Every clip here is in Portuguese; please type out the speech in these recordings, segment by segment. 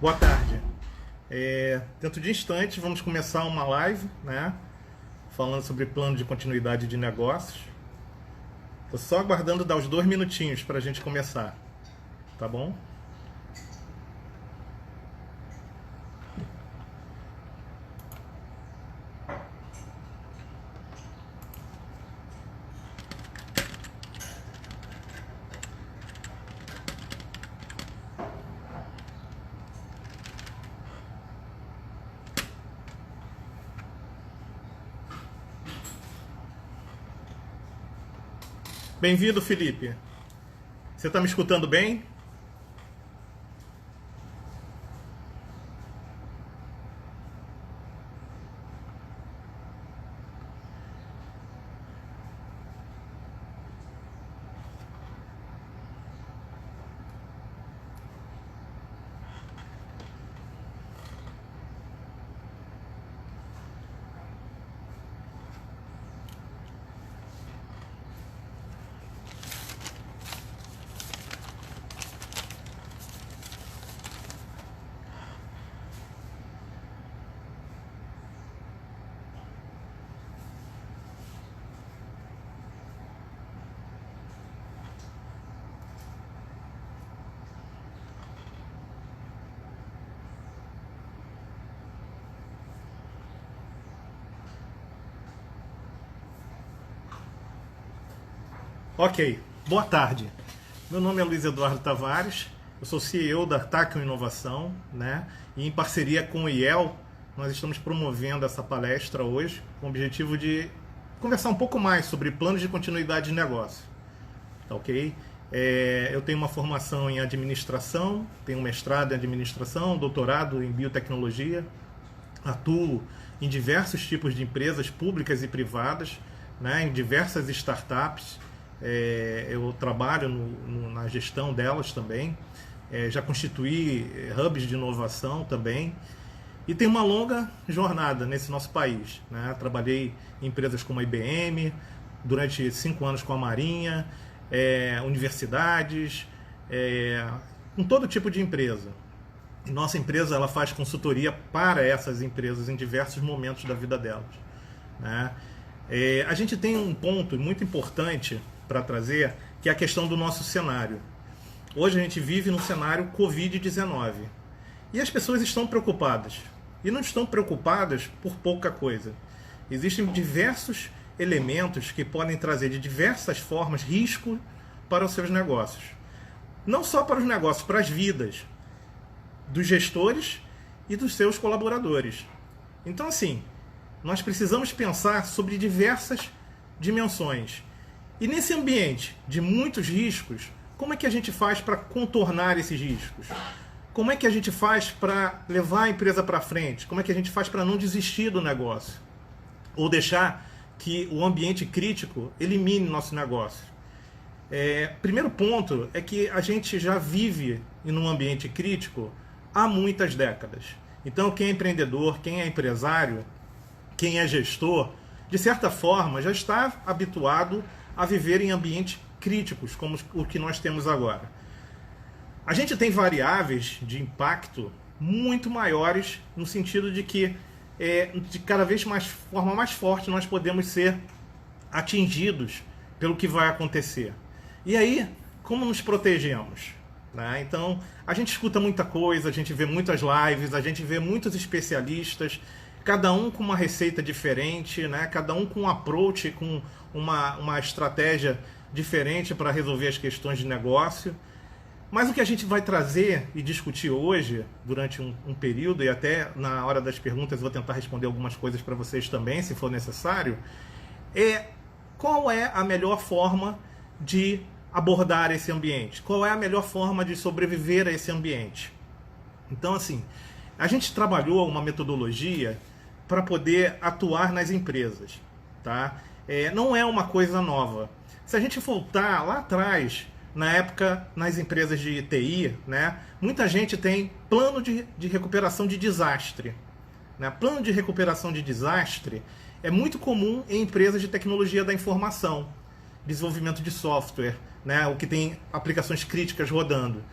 Boa tarde. Dentro de instantes vamos começar uma live, né? Falando sobre plano de continuidade de negócios. Estou só aguardando dar os 2 minutinhos para a gente começar, tá bom? Bem-vindo, Felipe. Você está me escutando bem? Ok, boa tarde. Meu nome é Luiz Eduardo Tavares, eu sou CEO da Tachyon Inovação, né? E em parceria com o IEL, nós estamos promovendo essa palestra hoje com o objetivo de conversar um pouco mais sobre planos de continuidade de negócio, tá ok? Eu tenho uma formação em administração, tenho um mestrado em administração, doutorado em biotecnologia, atuo em diversos tipos de empresas públicas e privadas, né? Em diversas startups. Eu trabalho na gestão delas também, já constituí hubs de inovação também, e tenho uma longa jornada nesse nosso país, né? Trabalhei em empresas como a IBM, durante 5 anos com a Marinha, universidades, com todo tipo de empresa. Nossa empresa ela faz consultoria para essas empresas em diversos momentos da vida delas, né? A gente tem um ponto muito importante para trazer, que é a questão do nosso cenário. Hoje a gente vive num cenário Covid-19 e as pessoas estão preocupadas. E não estão preocupadas por pouca coisa. Existem diversos elementos que podem trazer de diversas formas risco para os seus negócios. Não só para os negócios, para as vidas dos gestores e dos seus colaboradores. Então, assim, nós precisamos pensar sobre diversas dimensões. E nesse ambiente de muitos riscos, como é que a gente faz para contornar esses riscos? Como é que a gente faz para levar a empresa para frente? Como é que a gente faz para não desistir do negócio? Ou deixar que o ambiente crítico elimine nosso negócio? Primeiro ponto é que a gente já vive em um ambiente crítico há muitas décadas. Então, quem é empreendedor, quem é empresário, quem é gestor, de certa forma já está habituado a viver em ambientes críticos, como o que nós temos agora. A gente tem variáveis de impacto muito maiores, no sentido de que, de cada vez mais forma mais forte, nós podemos ser atingidos pelo que vai acontecer. E aí, como nos protegemos? Né? Então, a gente escuta muita coisa, a gente vê muitas lives, a gente vê muitos especialistas, cada um com uma receita diferente, né? Cada um com um approach, com uma estratégia diferente para resolver as questões de negócio. Mas o que a gente vai trazer e discutir hoje, durante um período, e até na hora das perguntas vou tentar responder algumas coisas para vocês também, se for necessário, é qual é a melhor forma de abordar esse ambiente? Qual é a melhor forma de sobreviver a esse ambiente? Então, assim, a gente trabalhou uma metodologia para poder atuar nas empresas, tá? Não é uma coisa nova. Se a gente voltar lá atrás, na época, nas empresas de TI, né, muita gente tem plano de recuperação de desastre. Né? Plano de recuperação de desastre é muito comum em empresas de tecnologia da informação, desenvolvimento de software, né, o que tem aplicações críticas rodando.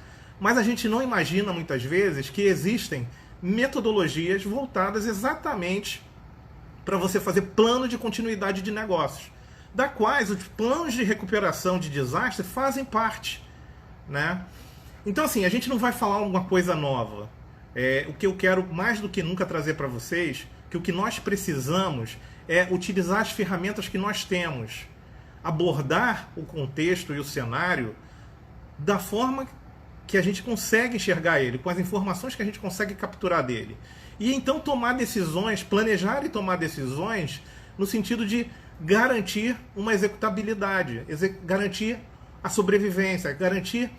Mas a gente não imagina muitas vezes que existem metodologias voltadas exatamente para você fazer plano de continuidade de negócios, da quais os planos de recuperação de desastre fazem parte, né? Então, assim, a gente não vai falar alguma coisa nova. O que eu quero mais do que nunca trazer para vocês, que o que nós precisamos é utilizar as ferramentas que nós temos, abordar o contexto e o cenário da forma que a gente consegue enxergar ele, com as informações que a gente consegue capturar dele. E então tomar decisões, planejar e tomar decisões no sentido de garantir uma executabilidade, garantir a sobrevivência, garantir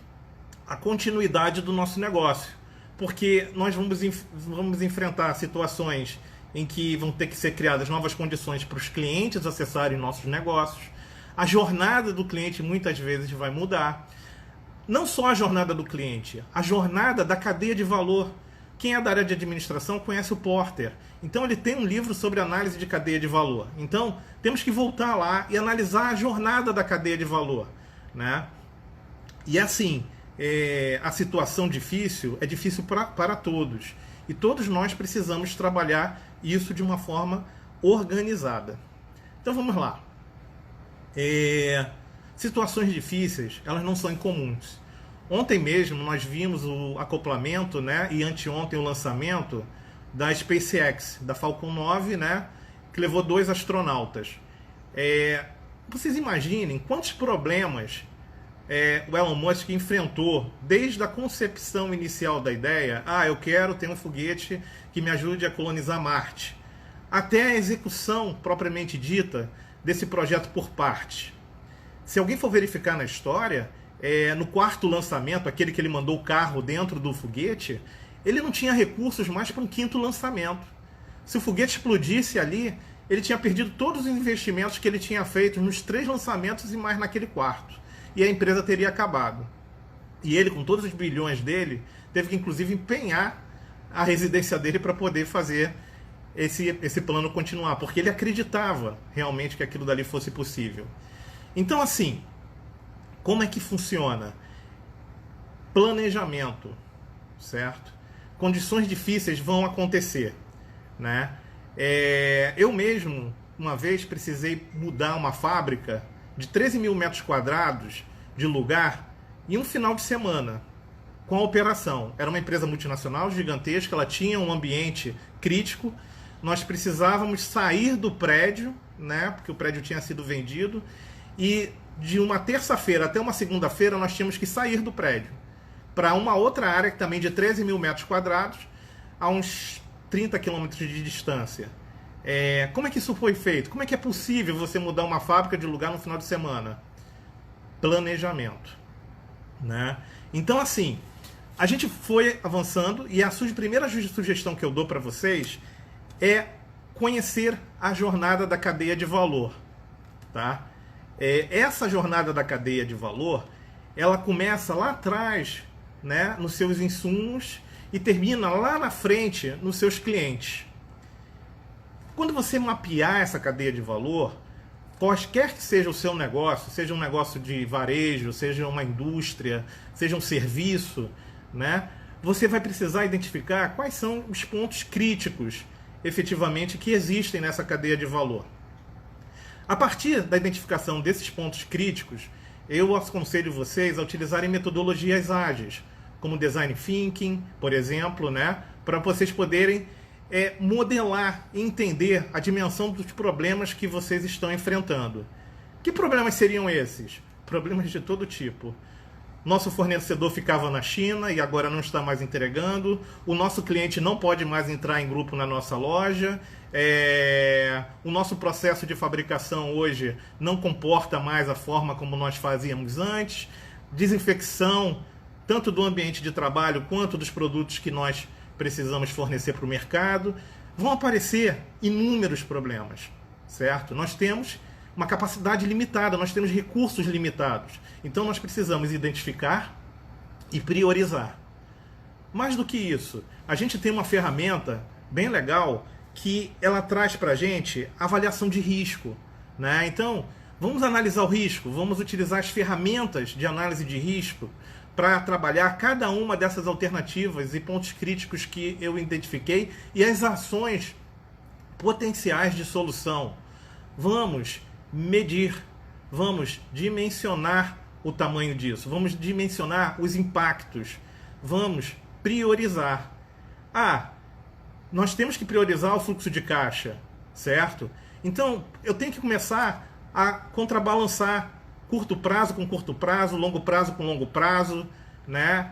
a continuidade do nosso negócio. Porque nós vamos enfrentar situações em que vão ter que ser criadas novas condições para os clientes acessarem nossos negócios. A jornada do cliente muitas vezes vai mudar. Não só a jornada do cliente, a jornada da cadeia de valor. Quem é da área de administração conhece o Porter. Então ele tem um livro sobre análise de cadeia de valor. Então temos que voltar lá e analisar a jornada da cadeia de valor, né? E assim, a situação difícil é difícil para todos. E todos nós precisamos trabalhar isso de uma forma organizada. Então vamos lá. Situações difíceis, elas não são incomuns. Ontem mesmo nós vimos o acoplamento, né, e anteontem o lançamento da SpaceX, da Falcon 9, né, que levou 2 astronautas. Vocês imaginem quantos problemas o Elon Musk enfrentou desde a concepção inicial da ideia, eu quero ter um foguete que me ajude a colonizar Marte, até a execução propriamente dita desse projeto por partes. Se alguém for verificar na história, no 4º lançamento, aquele que ele mandou o carro dentro do foguete, ele não tinha recursos mais para um 5º lançamento. Se o foguete explodisse ali, ele tinha perdido todos os investimentos que ele tinha feito nos 3 lançamentos e mais naquele 4º. E a empresa teria acabado. E ele, com todos os bilhões dele, teve que inclusive empenhar a residência dele para poder fazer esse plano continuar, porque ele acreditava realmente que aquilo dali fosse possível. Então, assim, como é que funciona? Planejamento, certo? Condições difíceis vão acontecer, né? Eu mesmo, uma vez, precisei mudar uma fábrica de 13 mil metros quadrados de lugar em um final de semana, com a operação. Era uma empresa multinacional gigantesca, ela tinha um ambiente crítico, nós precisávamos sair do prédio, né? Porque o prédio tinha sido vendido, e de uma terça-feira até uma segunda-feira nós tínhamos que sair do prédio para uma outra área, que também de 13 mil metros quadrados, a uns 30 quilômetros de distância. Como é que isso foi feito? Como é que é possível você mudar uma fábrica de lugar no final de semana? Planejamento, né? Então, assim, a gente foi avançando e a primeira sugestão que eu dou para vocês é conhecer a jornada da cadeia de valor, tá? Essa jornada da cadeia de valor, ela começa lá atrás, né, nos seus insumos e termina lá na frente nos seus clientes. Quando você mapear essa cadeia de valor, qualquer que seja o seu negócio, seja um negócio de varejo, seja uma indústria, seja um serviço, né, você vai precisar identificar quais são os pontos críticos, efetivamente, que existem nessa cadeia de valor. A partir da identificação desses pontos críticos, eu aconselho vocês a utilizarem metodologias ágeis, como Design Thinking, por exemplo, né, para vocês poderem modelar e entender a dimensão dos problemas que vocês estão enfrentando. Que problemas seriam esses? Problemas de todo tipo. Nosso fornecedor ficava na China e agora não está mais entregando. O nosso cliente não pode mais entrar em grupo na nossa loja. O nosso processo de fabricação hoje não comporta mais a forma como nós fazíamos antes. Desinfecção, tanto do ambiente de trabalho quanto dos produtos que nós precisamos fornecer para o mercado. Vão aparecer inúmeros problemas, certo? Nós temos uma capacidade limitada, nós temos recursos limitados. Então nós precisamos identificar e priorizar. Mais do que isso, a gente tem uma ferramenta bem legal que ela traz para a gente avaliação de risco, né? Então, vamos analisar o risco, vamos utilizar as ferramentas de análise de risco para trabalhar cada uma dessas alternativas e pontos críticos que eu identifiquei e as ações potenciais de solução. Vamos medir, vamos dimensionar o tamanho disso, vamos dimensionar os impactos, vamos priorizar. Nós temos que priorizar o fluxo de caixa, certo? Então, eu tenho que começar a contrabalançar curto prazo com curto prazo, longo prazo com longo prazo, né?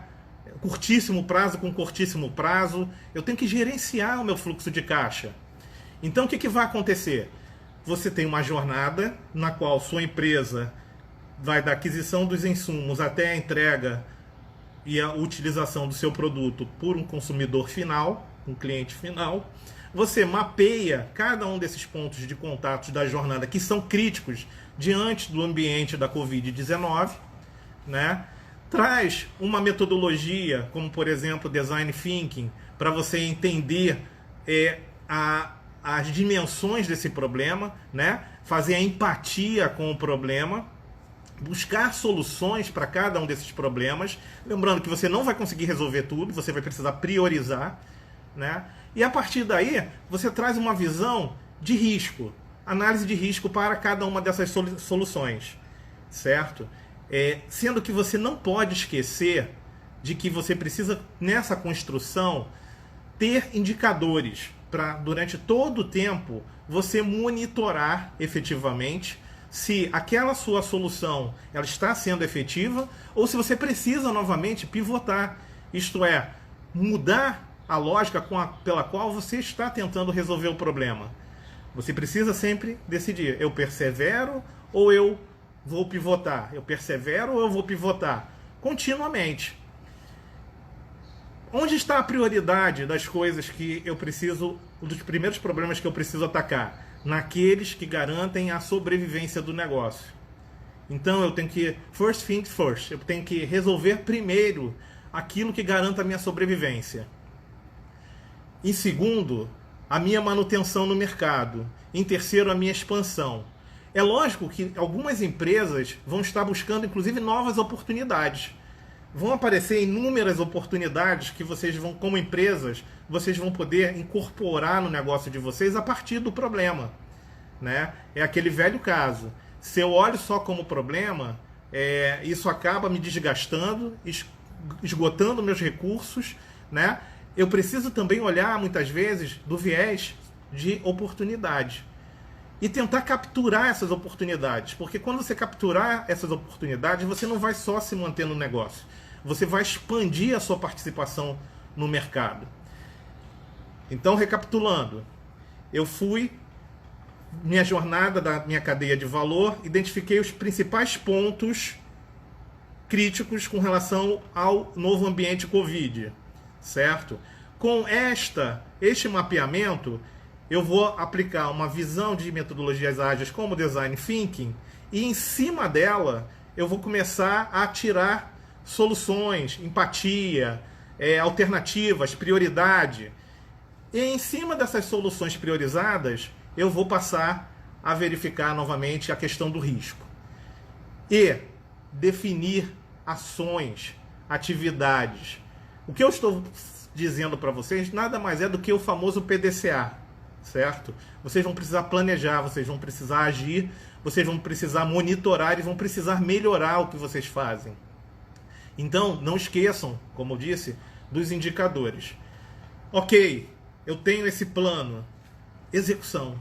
Curtíssimo prazo com curtíssimo prazo. Eu tenho que gerenciar o meu fluxo de caixa. Então, o que vai acontecer? Você tem uma jornada na qual sua empresa vai da aquisição dos insumos até a entrega e a utilização do seu produto por um consumidor final, um cliente final. Você mapeia cada um desses pontos de contatos da jornada que são críticos diante do ambiente da Covid-19, né? Traz uma metodologia, como por exemplo Design Thinking, para você entender as dimensões desse problema, né? Fazer a empatia com o problema, buscar soluções para cada um desses problemas. Lembrando que você não vai conseguir resolver tudo, você vai precisar priorizar, né? E a partir daí, você traz uma visão de risco, análise de risco para cada uma dessas soluções, certo? Sendo que você não pode esquecer de que você precisa, nessa construção, ter indicadores para, durante todo o tempo, você monitorar efetivamente se aquela sua solução ela está sendo efetiva ou se você precisa novamente pivotar, isto é, mudar a lógica pela qual você está tentando resolver o problema. Você precisa sempre decidir, eu persevero ou eu vou pivotar? Eu persevero ou eu vou pivotar? Continuamente. Onde está a prioridade das coisas que eu preciso, dos primeiros problemas que eu preciso atacar? Naqueles que garantem a sobrevivência do negócio. Então eu tenho que, first things first, eu tenho que resolver primeiro aquilo que garanta a minha sobrevivência. Em segundo, a minha manutenção no mercado. Em terceiro, a minha expansão. É lógico que algumas empresas vão estar buscando, inclusive, novas oportunidades. Vão aparecer inúmeras oportunidades que vocês vão, como empresas, vocês vão poder incorporar no negócio de vocês a partir do problema, né? É aquele velho caso. Se eu olho só como problema, isso acaba me desgastando, esgotando meus recursos, né? Eu preciso também olhar, muitas vezes, do viés de oportunidade. E tentar capturar essas oportunidades. Porque quando você capturar essas oportunidades, você não vai só se manter no negócio. Você vai expandir a sua participação no mercado. Então, recapitulando. Eu fui, minha jornada da minha cadeia de valor, identifiquei os principais pontos críticos com relação ao novo ambiente Covid. Certo? Com este mapeamento, eu vou aplicar uma visão de metodologias ágeis como Design Thinking e em cima dela eu vou começar a tirar soluções, empatia, alternativas, prioridade. E em cima dessas soluções priorizadas, eu vou passar a verificar novamente a questão do risco. E definir ações, atividades. O que eu estou dizendo para vocês nada mais é do que o famoso PDCA, certo? Vocês vão precisar planejar, vocês vão precisar agir, vocês vão precisar monitorar e vão precisar melhorar o que vocês fazem. Então, não esqueçam, como eu disse, dos indicadores. Ok, eu tenho esse plano. Execução,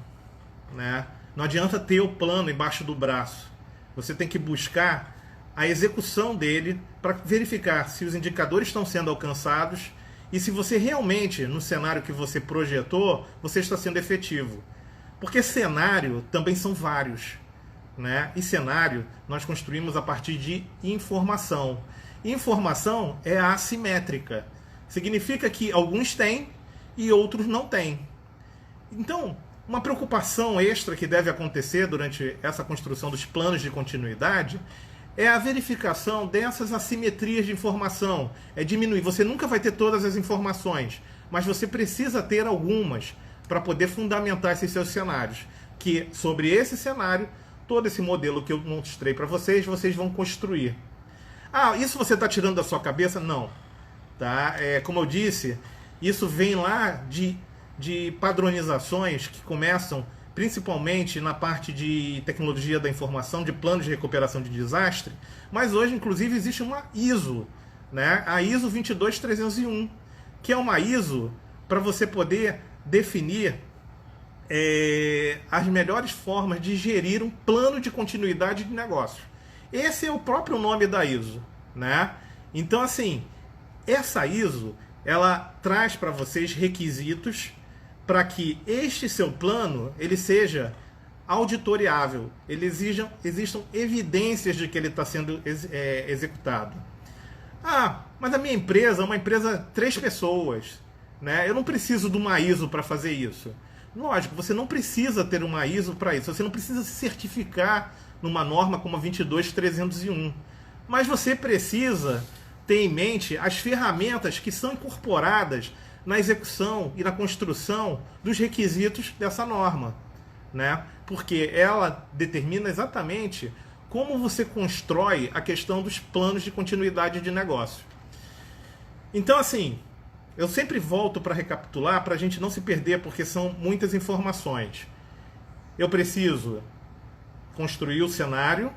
né? Não adianta ter o plano embaixo do braço. Você tem que buscar a execução dele para verificar se os indicadores estão sendo alcançados e se você realmente, no cenário que você projetou, você está sendo efetivo. Porque cenário também são vários, né? E cenário nós construímos a partir de informação. Informação é assimétrica. Significa que alguns têm e outros não têm. Então, uma preocupação extra que deve acontecer durante essa construção dos planos de continuidade é a verificação dessas assimetrias de informação. É diminuir. Você nunca vai ter todas as informações, mas você precisa ter algumas para poder fundamentar esses seus cenários. Que sobre esse cenário, todo esse modelo que eu mostrei para vocês, vocês vão construir. Ah, isso você está tirando da sua cabeça? Não. Tá? Como eu disse, isso vem lá de padronizações que começam principalmente na parte de tecnologia da informação, de planos de recuperação de desastre, mas hoje, inclusive, existe uma ISO, né? A ISO 22301, que é uma ISO para você poder definir as melhores formas de gerir um plano de continuidade de negócio. Esse é o próprio nome da ISO, né? Então, assim, essa ISO, ela traz para vocês requisitos para que este seu plano ele seja auditoriável, existam evidências de que ele está sendo executado. Ah, mas a minha empresa é uma empresa 3 pessoas, né? Eu não preciso de uma ISO para fazer isso. Lógico, você não precisa ter uma ISO para isso, você não precisa se certificar numa norma como a 22301, mas você precisa ter em mente as ferramentas que são incorporadas na execução e na construção dos requisitos dessa norma, né? Porque ela determina exatamente como você constrói a questão dos planos de continuidade de negócio. Então, assim, eu sempre volto para recapitular, para a gente não se perder, porque são muitas informações. Eu preciso construir o cenário,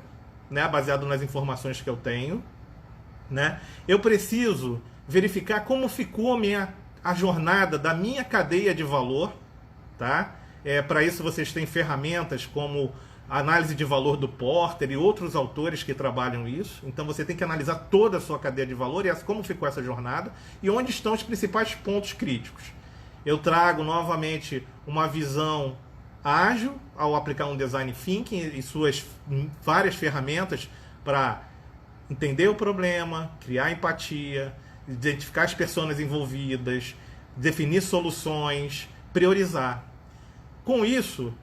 né, baseado nas informações que eu tenho, né? Eu preciso verificar como ficou a jornada da minha cadeia de valor, tá? Para isso vocês têm ferramentas como a análise de valor do Porter e outros autores que trabalham isso. Então você tem que analisar toda a sua cadeia de valor e como ficou essa jornada e onde estão os principais pontos críticos. Eu trago novamente uma visão ágil ao aplicar um design thinking e suas várias ferramentas para entender o problema, criar empatia, identificar as pessoas envolvidas, definir soluções, priorizar. Com isso,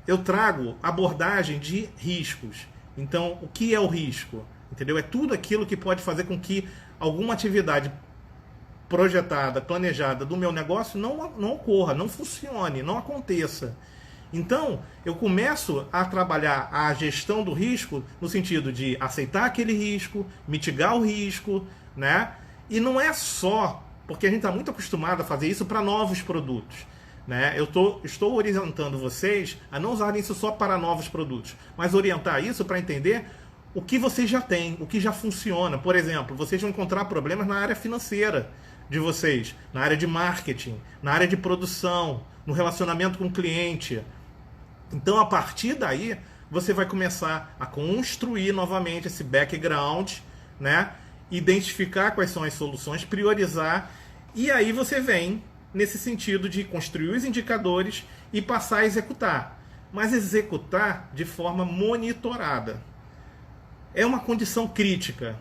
eu trago abordagem de riscos. Então, o que é o risco? Entendeu? É tudo aquilo que pode fazer com que alguma atividade projetada, planejada do meu negócio não ocorra, não funcione, não aconteça. Então, eu começo a trabalhar a gestão do risco no sentido de aceitar aquele risco, mitigar o risco, né? E não é só, porque a gente está muito acostumado a fazer isso para novos produtos, né? Eu estou orientando vocês a não usarem isso só para novos produtos, mas orientar isso para entender o que vocês já têm, o que já funciona. Por exemplo, vocês vão encontrar problemas na área financeira de vocês, na área de marketing, na área de produção, no relacionamento com o cliente. Então, a partir daí, você vai começar a construir novamente esse background, né? Identificar quais são as soluções, priorizar, e aí você vem nesse sentido de construir os indicadores e passar a executar. Mas executar de forma monitorada. É uma condição crítica.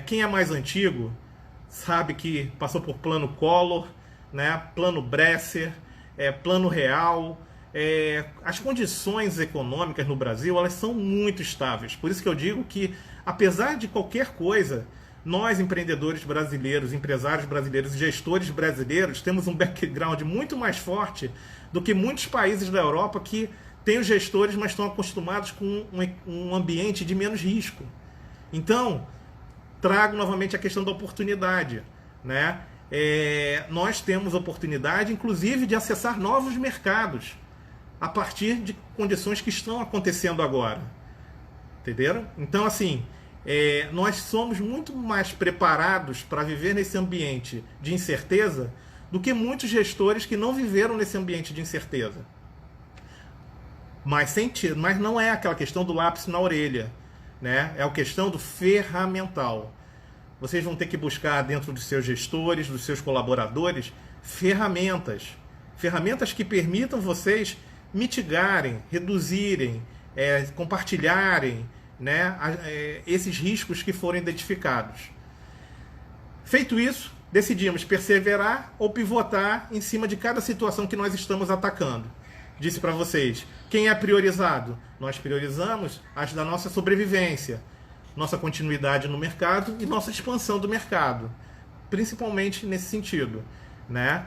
Quem é mais antigo sabe que passou por plano Collor, né? Plano Bresser, plano real. As condições econômicas no Brasil elas são muito estáveis. Por isso que eu digo que, apesar de qualquer coisa, nós, empreendedores brasileiros, empresários brasileiros, gestores brasileiros, temos um background muito mais forte do que muitos países da Europa que têm os gestores, mas estão acostumados com um ambiente de menos risco. Então, trago novamente a questão da oportunidade, né? Nós temos oportunidade, inclusive, de acessar novos mercados a partir de condições que estão acontecendo agora. Entenderam? Então, assim, nós somos muito mais preparados para viver nesse ambiente de incerteza do que muitos gestores que não viveram nesse ambiente de incerteza. Mas não é aquela questão do lápis na orelha, né? É a questão do ferramental. Vocês vão ter que buscar dentro dos seus gestores, dos seus colaboradores, ferramentas que permitam vocês mitigarem, reduzirem, compartilharem, né, esses riscos que foram identificados. Feito isso, decidimos perseverar ou pivotar em cima de cada situação que nós estamos atacando. Disse para vocês, quem é priorizado? Nós priorizamos as da nossa sobrevivência, nossa continuidade no mercado e nossa expansão do mercado, principalmente nesse sentido, né?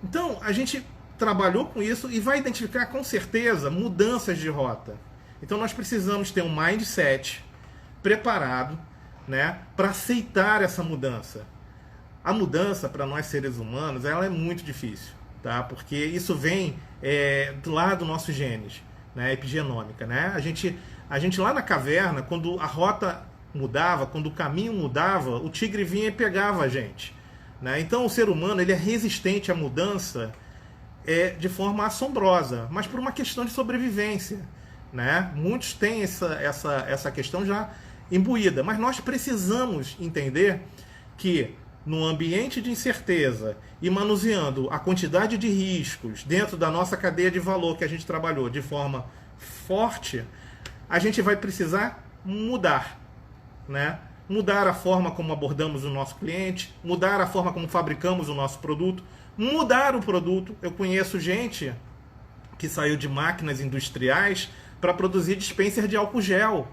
Então, a gente trabalhou com isso e vai identificar com certeza mudanças de rota. Então nós precisamos ter um mindset preparado, né, para aceitar essa mudança. A mudança para nós seres humanos ela é muito difícil, tá? Porque isso vem lá dos nossos genes, né, epigenômica, né? A gente lá na caverna, quando a rota mudava, quando o caminho mudava, o tigre vinha e pegava a gente, né? Então o ser humano ele é resistente à mudança de forma assombrosa, mas por uma questão de sobrevivência, né? Muitos têm essa questão já imbuída, mas nós precisamos entender que no ambiente de incerteza e manuseando a quantidade de riscos dentro da nossa cadeia de valor que a gente trabalhou de forma forte, a gente vai precisar mudar, né? Mudar a forma como abordamos o nosso cliente, mudar a forma como fabricamos o nosso produto, mudar o produto. Eu conheço gente que saiu de máquinas industriais para produzir dispenser de álcool gel.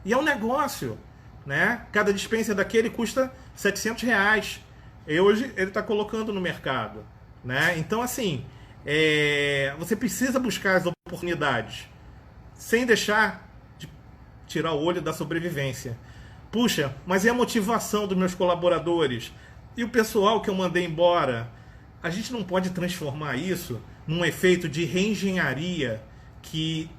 E é um negócio, né? Cada dispenser daquele custa R$700. E hoje ele está colocando no mercado, né? Então, assim, você precisa buscar as oportunidades sem deixar de tirar o olho da sobrevivência. Puxa, mas e a motivação dos meus colaboradores? E o pessoal que eu mandei embora? A gente não pode transformar isso num efeito de reengenharia que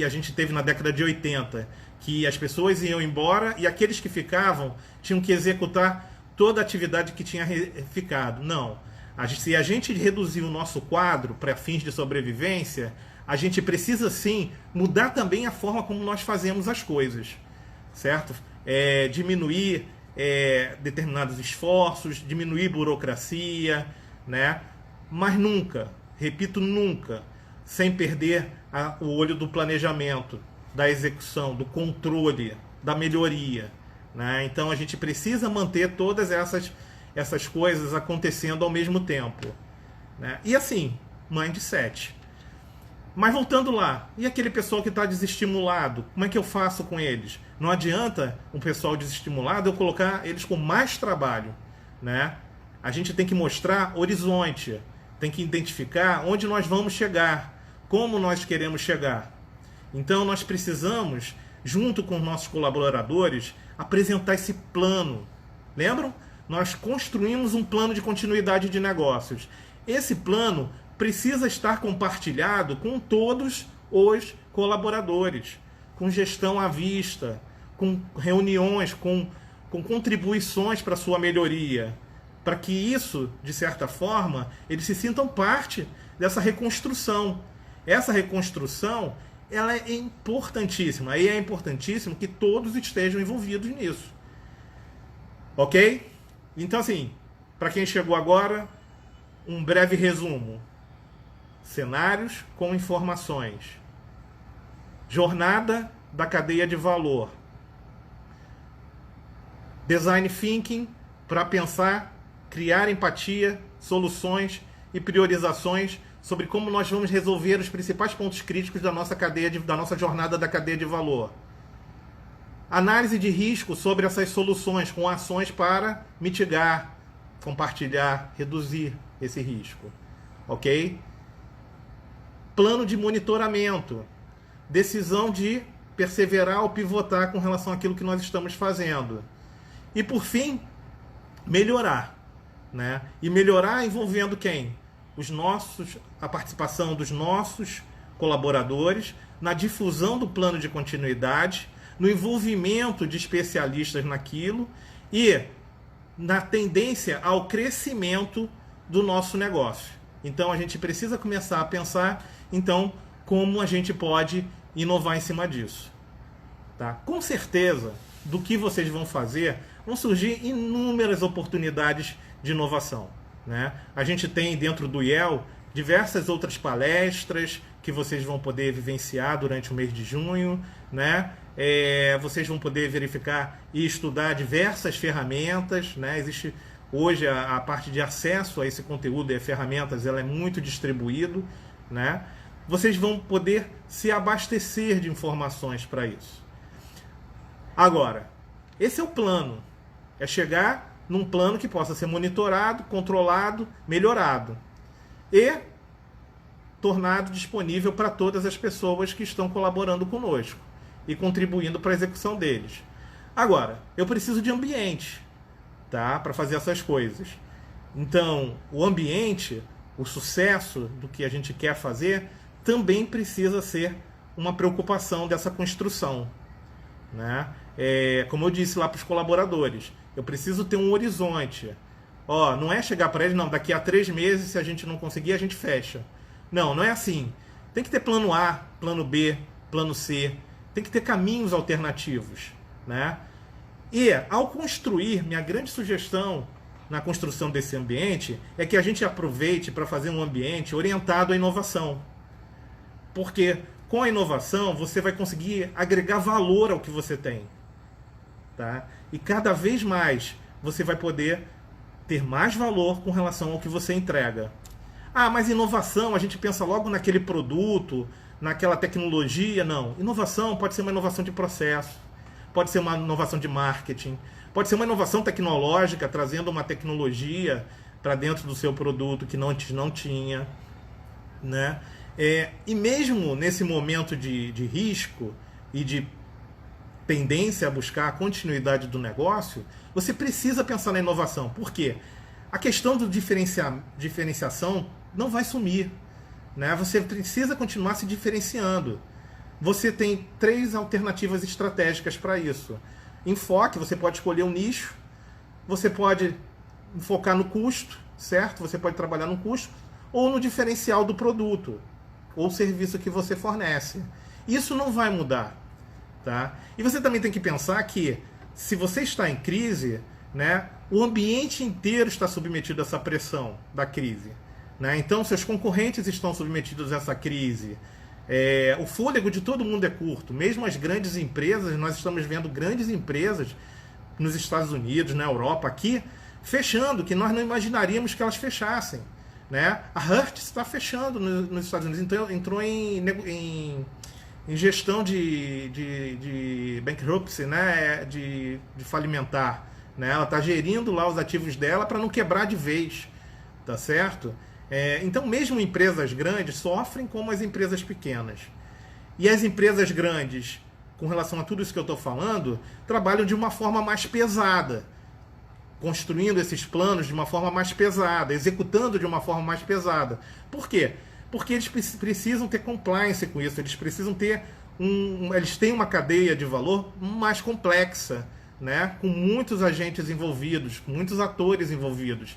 a gente teve na década de 80, que as pessoas iam embora e aqueles que ficavam tinham que executar toda a atividade que tinha ficado. Não. Se a gente reduzir o nosso quadro para fins de sobrevivência, a gente precisa sim mudar também a forma como nós fazemos as coisas, certo? Diminuir determinados esforços, diminuir burocracia, né? Mas nunca, repito, nunca, sem perder o olho do planejamento, da execução, do controle, da melhoria, né? Então a gente precisa manter todas essas coisas acontecendo ao mesmo tempo, né? E assim, mindset. Mas voltando lá, e aquele pessoal que está desestimulado, como é que eu faço com eles? Não adianta um pessoal desestimulado eu colocar eles com mais trabalho, né? A gente tem que mostrar horizonte, tem que identificar onde nós vamos chegar, como nós queremos chegar. Então nós precisamos, junto com os nossos colaboradores, apresentar esse plano. Lembram? Nós construímos um plano de continuidade de negócios. Esse plano precisa estar compartilhado com todos os colaboradores, com gestão à vista, com reuniões, com contribuições para a sua melhoria, para que isso, de certa forma, eles se sintam parte dessa reconstrução. Essa reconstrução, ela é importantíssima, e é importantíssimo que todos estejam envolvidos nisso. Ok? Então, assim, para quem chegou agora, um breve resumo. Cenários com informações. Jornada da cadeia de valor. Design thinking para pensar, criar empatia, soluções e priorizações sobre como nós vamos resolver os principais pontos críticos da nossa jornada da cadeia de valor. Análise de risco sobre essas soluções com ações para mitigar, compartilhar, reduzir esse risco. Ok? Plano de monitoramento. Decisão de perseverar ou pivotar com relação àquilo que nós estamos fazendo. E por fim, melhorar, né? E melhorar envolvendo quem? A participação dos nossos colaboradores na difusão do plano de continuidade, no envolvimento de especialistas naquilo e na tendência ao crescimento do nosso negócio. Então a gente precisa começar a pensar, então, como a gente pode inovar em cima disso. Tá? Com certeza, do que vocês vão fazer, vão surgir inúmeras oportunidades de inovação, né? A gente tem dentro do IEL diversas outras palestras que vocês vão poder vivenciar durante o mês de junho, né? Vocês vão poder verificar e estudar diversas ferramentas, né? Existe hoje a parte de acesso a esse conteúdo e ferramentas, ela é muito distribuído, né? Vocês vão poder se abastecer de informações para isso. Agora, esse é o plano. É chegar num plano que possa ser monitorado, controlado, melhorado e tornado disponível para todas as pessoas que estão colaborando conosco e contribuindo para a execução deles. Agora, eu preciso de ambiente, tá? Para fazer essas coisas. Então, o ambiente, o sucesso do que a gente quer fazer, também precisa ser uma preocupação dessa construção, né? Como eu disse lá para os colaboradores, eu preciso ter um horizonte. Ó, não é chegar para eles, não, daqui a 3 meses, se a gente não conseguir, a gente fecha. Não, não é assim. Tem que ter plano A, plano B, plano C. Tem que ter caminhos alternativos, né? E, ao construir, minha grande sugestão na construção desse ambiente é que a gente aproveite para fazer um ambiente orientado à inovação. Porque com a inovação você vai conseguir agregar valor ao que você tem, tá? E cada vez mais você vai poder ter mais valor com relação ao que você entrega. Ah, mas inovação, a gente pensa logo naquele produto, naquela tecnologia. Não. Inovação pode ser uma inovação de processo, pode ser uma inovação de marketing, pode ser uma inovação tecnológica, trazendo uma tecnologia para dentro do seu produto que antes não tinha, né? E mesmo nesse momento de risco e de tendência a buscar a continuidade do negócio, você precisa pensar na inovação. Por quê? A questão do diferenciação não vai sumir, né? Você precisa continuar se diferenciando. Você tem 3 alternativas estratégicas para isso. Enfoque, você pode escolher um nicho, você pode focar no custo, certo? Você pode trabalhar no custo, ou no diferencial do produto ou serviço que você fornece. Isso não vai mudar, tá? E você também tem que pensar que, se você está em crise, né, o ambiente inteiro está submetido a essa pressão da crise, né? Então, seus concorrentes estão submetidos a essa crise. O fôlego de todo mundo é curto. Mesmo as grandes empresas, nós estamos vendo grandes empresas nos Estados Unidos, na Europa, aqui, fechando, que nós não imaginaríamos que elas fechassem, né? A Hertz está fechando nos Estados Unidos, então entrou em gestão de bankruptcy, né? de falimentar, né? Ela está gerindo lá os ativos dela para não quebrar de vez, tá certo? Então, mesmo empresas grandes sofrem como as empresas pequenas. E as empresas grandes, com relação a tudo isso que eu estou falando, trabalham de uma forma mais pesada, construindo esses planos de uma forma mais pesada, executando de uma forma mais pesada. Por quê? Porque eles precisam ter compliance com isso, eles precisam ter eles têm uma cadeia de valor mais complexa, né? Com muitos agentes envolvidos, com muitos atores envolvidos.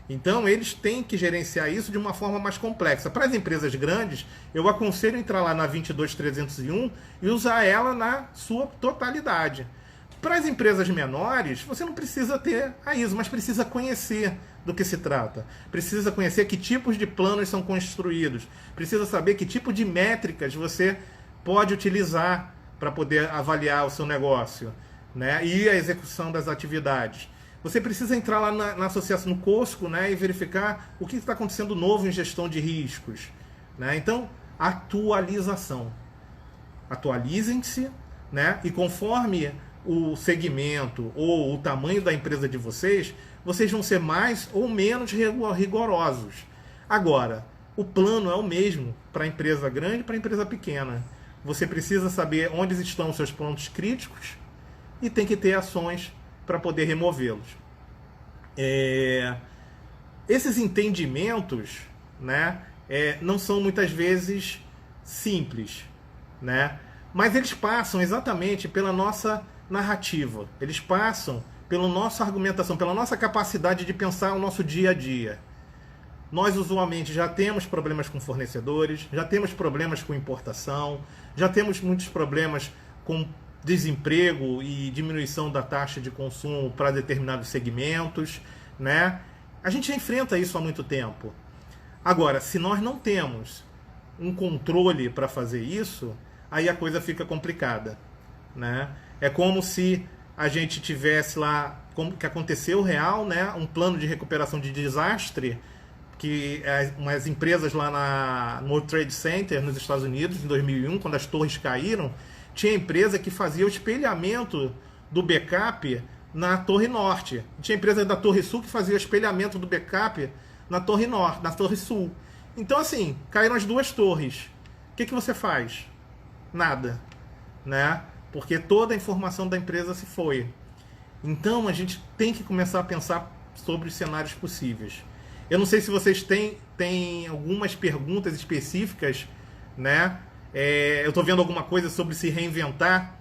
Então, eles têm que gerenciar isso de uma forma mais complexa. Para as empresas grandes, eu aconselho entrar lá na 22301 e usar ela na sua totalidade. Para as empresas menores, você não precisa ter a ISO, mas precisa conhecer do que se trata. Precisa conhecer que tipos de planos são construídos. Precisa saber que tipo de métricas você pode utilizar para poder avaliar o seu negócio, né? E a execução das atividades. Você precisa entrar lá na associação, no COSCO, né? E verificar o que está acontecendo novo em gestão de riscos, né? Então, atualização. Atualizem-se, né? E conforme o segmento ou o tamanho da empresa de vocês vão ser mais ou menos rigorosos. Agora, o plano é o mesmo para a empresa grande e para a empresa pequena. Você precisa saber onde estão os seus pontos críticos e tem que ter ações para poder removê-los. Esses entendimentos, né, não são muitas vezes simples, né? Mas eles passam exatamente pela nossa narrativa, eles passam pela nossa argumentação, pela nossa capacidade de pensar o nosso dia a dia. Nós usualmente já temos problemas com fornecedores, já temos problemas com importação, já temos muitos problemas com desemprego e diminuição da taxa de consumo para determinados segmentos, né? A gente já enfrenta isso há muito tempo. Agora, se nós não temos um controle para fazer isso, aí a coisa fica complicada, né? É como se a gente tivesse lá, como que aconteceu real, né? Um plano de recuperação de desastre, que umas empresas lá no World Trade Center, nos Estados Unidos, em 2001, quando as torres caíram, tinha empresa que fazia o espelhamento do backup na Torre Norte. Tinha empresa da Torre Sul que fazia o espelhamento do backup na Torre Norte, na Torre Sul. Então, assim, caíram as duas torres. O que você faz? Nada, né? porque toda a informação da empresa se foi. Então a gente tem que começar a pensar sobre os cenários possíveis. Eu não sei se vocês têm algumas perguntas específicas, né? Eu estou vendo alguma coisa sobre se reinventar.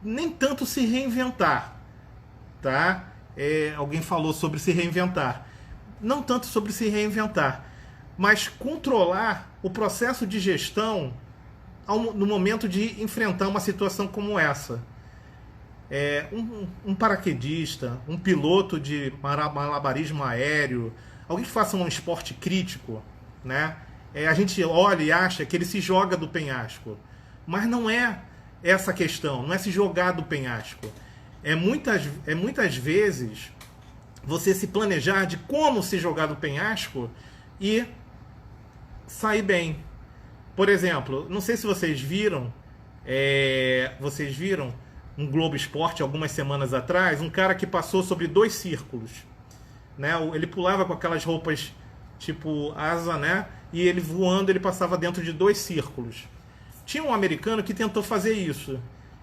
Nem tanto se reinventar, tá? Alguém falou sobre se reinventar. Não tanto sobre se reinventar, mas controlar o processo de gestão no momento de enfrentar uma situação como essa. Um paraquedista, um piloto de malabarismo aéreo, alguém que faça um esporte crítico, né? A gente olha e acha que ele se joga do penhasco, mas não é essa a questão, não é se jogar do penhasco. Muitas vezes você se planejar de como se jogar do penhasco e sair bem. Por exemplo, não sei se vocês viram um Globo Esporte algumas semanas atrás, um cara que passou sobre 2 círculos, né? Ele pulava com aquelas roupas tipo asa, né? E ele voando, ele passava dentro de 2 círculos. Tinha um americano que tentou fazer isso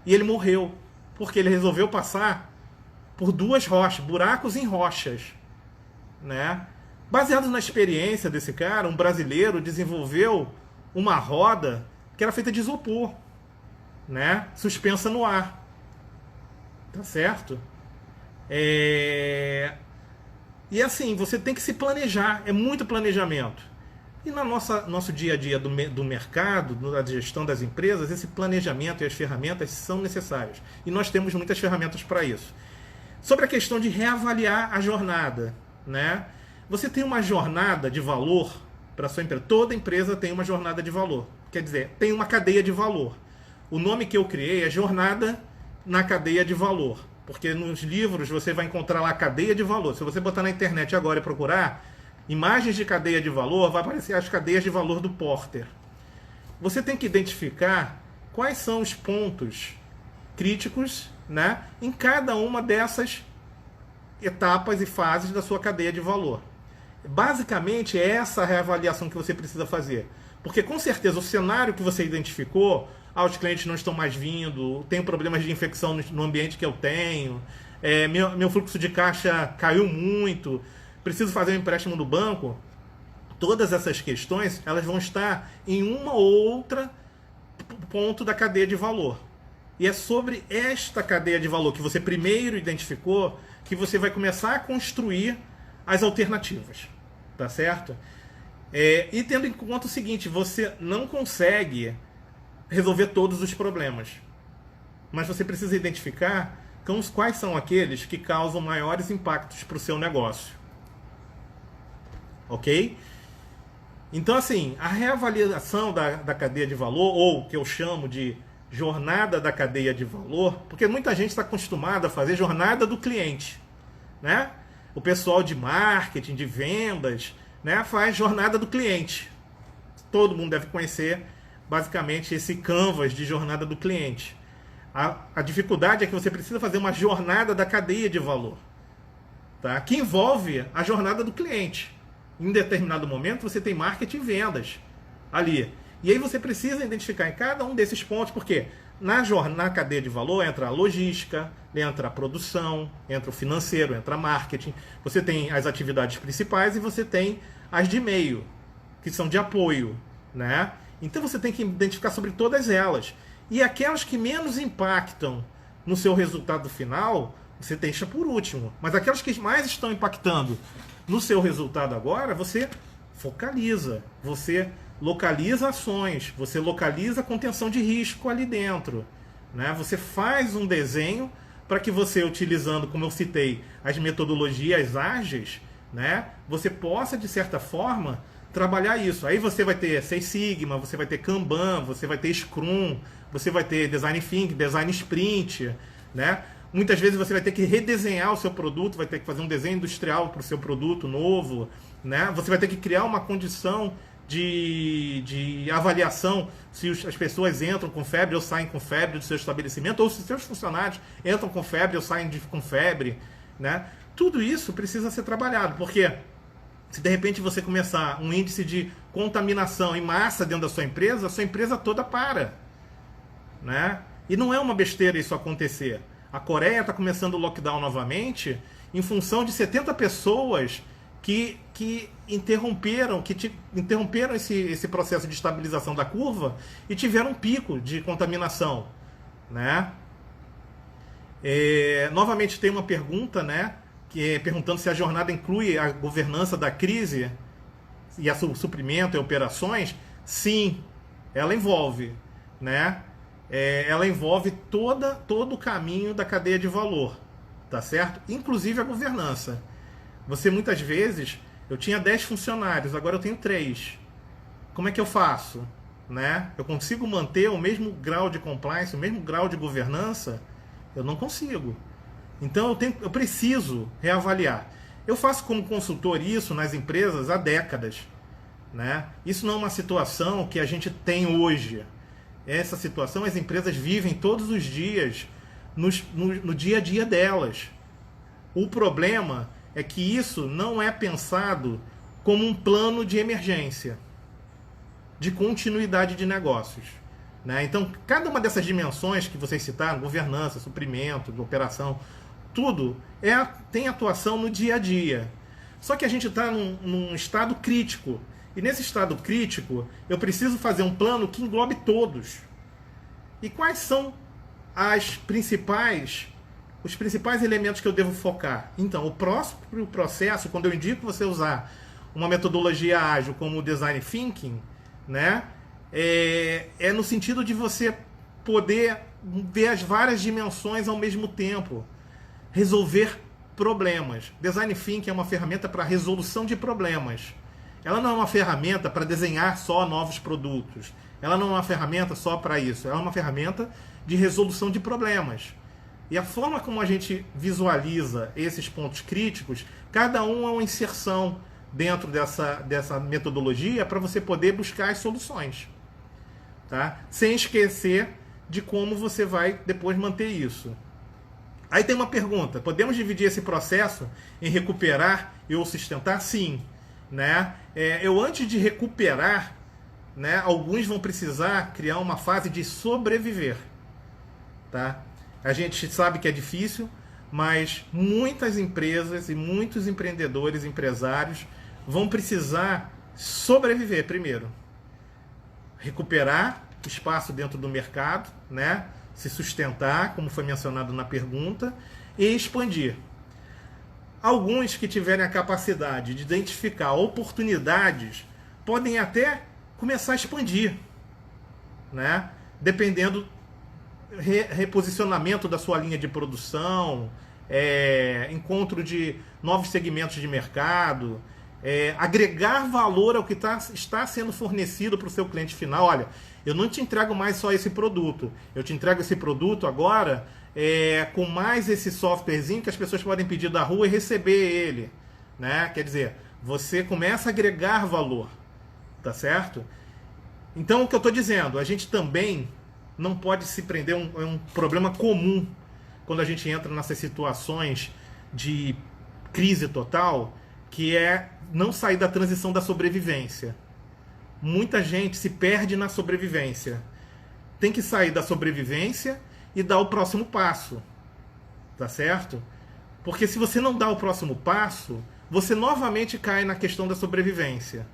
e ele morreu porque ele resolveu passar por 2 rochas, buracos em rochas, né? Baseado na experiência desse cara, um brasileiro desenvolveu uma roda que era feita de isopor, né? Suspensa no ar. Tá certo? E assim, você tem que se planejar, é muito planejamento. E no nosso dia a dia do mercado, da gestão das empresas, esse planejamento e as ferramentas são necessários. E nós temos muitas ferramentas para isso. Sobre a questão de reavaliar a jornada, né? Você tem uma jornada de valor para a sua empresa. Toda empresa tem uma jornada de valor. Quer dizer, tem uma cadeia de valor. O nome que eu criei é Jornada na Cadeia de Valor. Porque nos livros você vai encontrar lá a cadeia de valor. Se você botar na internet agora e procurar imagens de cadeia de valor, vai aparecer as cadeias de valor do Porter. Você tem que identificar quais são os pontos críticos, né, em cada uma dessas etapas e fases da sua cadeia de valor. Basicamente é essa reavaliação que você precisa fazer. Porque com certeza o cenário que você identificou, os clientes não estão mais vindo, tenho problemas de infecção no ambiente que eu tenho, meu fluxo de caixa caiu muito, preciso fazer um empréstimo no banco. Todas essas questões elas vão estar em uma ou outra ponto da cadeia de valor. E é sobre esta cadeia de valor que você primeiro identificou que você vai começar a construir as alternativas. Tá certo? E tendo em conta o seguinte, você não consegue resolver todos os problemas. Mas você precisa identificar quais são aqueles que causam maiores impactos para o seu negócio. Ok? Então, assim, a reavaliação da cadeia de valor, ou que eu chamo de jornada da cadeia de valor, porque muita gente está acostumada a fazer jornada do cliente, né? O pessoal de marketing, de vendas, né, faz jornada do cliente. Todo mundo deve conhecer, basicamente, esse canvas de jornada do cliente. A dificuldade é que você precisa fazer uma jornada da cadeia de valor, tá? Que envolve a jornada do cliente. Em determinado momento, você tem marketing e vendas ali. E aí você precisa identificar em cada um desses pontos, porque na cadeia de valor entra a logística, entra a produção, entra o financeiro, entra a marketing. Você tem as atividades principais e você tem as de meio, que são de apoio, né? Então você tem que identificar sobre todas elas. E aquelas que menos impactam no seu resultado final, você deixa por último. Mas aquelas que mais estão impactando no seu resultado agora, você focaliza, você localiza ações, você localiza a contenção de risco ali dentro, né? Você faz um desenho para que você, utilizando, como eu citei, as metodologias ágeis, né, você possa, de certa forma, trabalhar isso. Aí você vai ter Six Sigma, você vai ter Kanban, você vai ter Scrum, você vai ter Design Thinking, Design Sprint, né? Muitas vezes você vai ter que redesenhar o seu produto, vai ter que fazer um desenho industrial para o seu produto novo, né? Você vai ter que criar uma condição de avaliação se as pessoas entram com febre ou saem com febre do seu estabelecimento, ou se seus funcionários entram com febre ou saem com febre, né? Tudo isso precisa ser trabalhado, porque se de repente você começar um índice de contaminação em massa dentro da sua empresa, a sua empresa toda para, né? E não é uma besteira isso acontecer. A Coreia está começando o lockdown novamente em função de 70 pessoas que interromperam esse processo de estabilização da curva e tiveram um pico de contaminação, né? Novamente tem uma pergunta, né, que é perguntando se a jornada inclui a governança da crise e o suprimento e operações. Sim, ela envolve, né? Ela envolve todo o caminho da cadeia de valor, tá certo? Inclusive a governança. Você muitas vezes, eu tinha 10 funcionários, agora eu tenho 3. Como é que eu faço? Né? Eu consigo manter o mesmo grau de compliance, o mesmo grau de governança? Eu não consigo. Então eu preciso reavaliar. Eu faço como consultor isso nas empresas há décadas, né? Isso não é uma situação que a gente tem hoje. Essa situação as empresas vivem todos os dias, no dia a dia delas. O problema é que isso não é pensado como um plano de emergência, de continuidade de negócios, né? Então, cada uma dessas dimensões que vocês citaram, governança, suprimento, operação, tudo tem atuação no dia a dia. Só que a gente está num estado crítico. E nesse estado crítico, eu preciso fazer um plano que englobe todos. E quais são os principais elementos que eu devo focar? Então, o próximo processo, quando eu indico você usar uma metodologia ágil como o Design Thinking, né, é no sentido de você poder ver as várias dimensões ao mesmo tempo, resolver problemas. Design Thinking é uma ferramenta para resolução de problemas. Ela não é uma ferramenta para desenhar só novos produtos. Ela não é uma ferramenta só para isso. Ela é uma ferramenta de resolução de problemas. E a forma como a gente visualiza esses pontos críticos, cada um é uma inserção dentro dessa metodologia para você poder buscar as soluções, tá? Sem esquecer de como você vai depois manter isso. Aí tem uma pergunta: podemos dividir esse processo em recuperar e ou sustentar? Sim, né? Antes de recuperar, né, alguns vão precisar criar uma fase de sobreviver, tá? A gente sabe que é difícil, mas muitas empresas e muitos empreendedores, empresários vão precisar sobreviver primeiro. Recuperar espaço dentro do mercado, né? Se sustentar, como foi mencionado na pergunta, e expandir. Alguns que tiverem a capacidade de identificar oportunidades podem até começar a expandir, né? Dependendo reposicionamento da sua linha de produção, encontro de novos segmentos de mercado, agregar valor ao que está sendo fornecido para o seu cliente final. Olha, eu não te entrego mais só esse produto, eu te entrego esse produto agora com mais esse softwarezinho que as pessoas podem pedir da rua e receber ele, né? Quer dizer, você começa a agregar valor, tá certo? Então, o que eu estou dizendo, a gente também não pode se prender a um problema comum quando a gente entra nessas situações de crise total, que é não sair da transição da sobrevivência. Muita gente se perde na sobrevivência. Tem que sair da sobrevivência e dar o próximo passo, tá certo? Porque se você não dá o próximo passo, você novamente cai na questão da sobrevivência.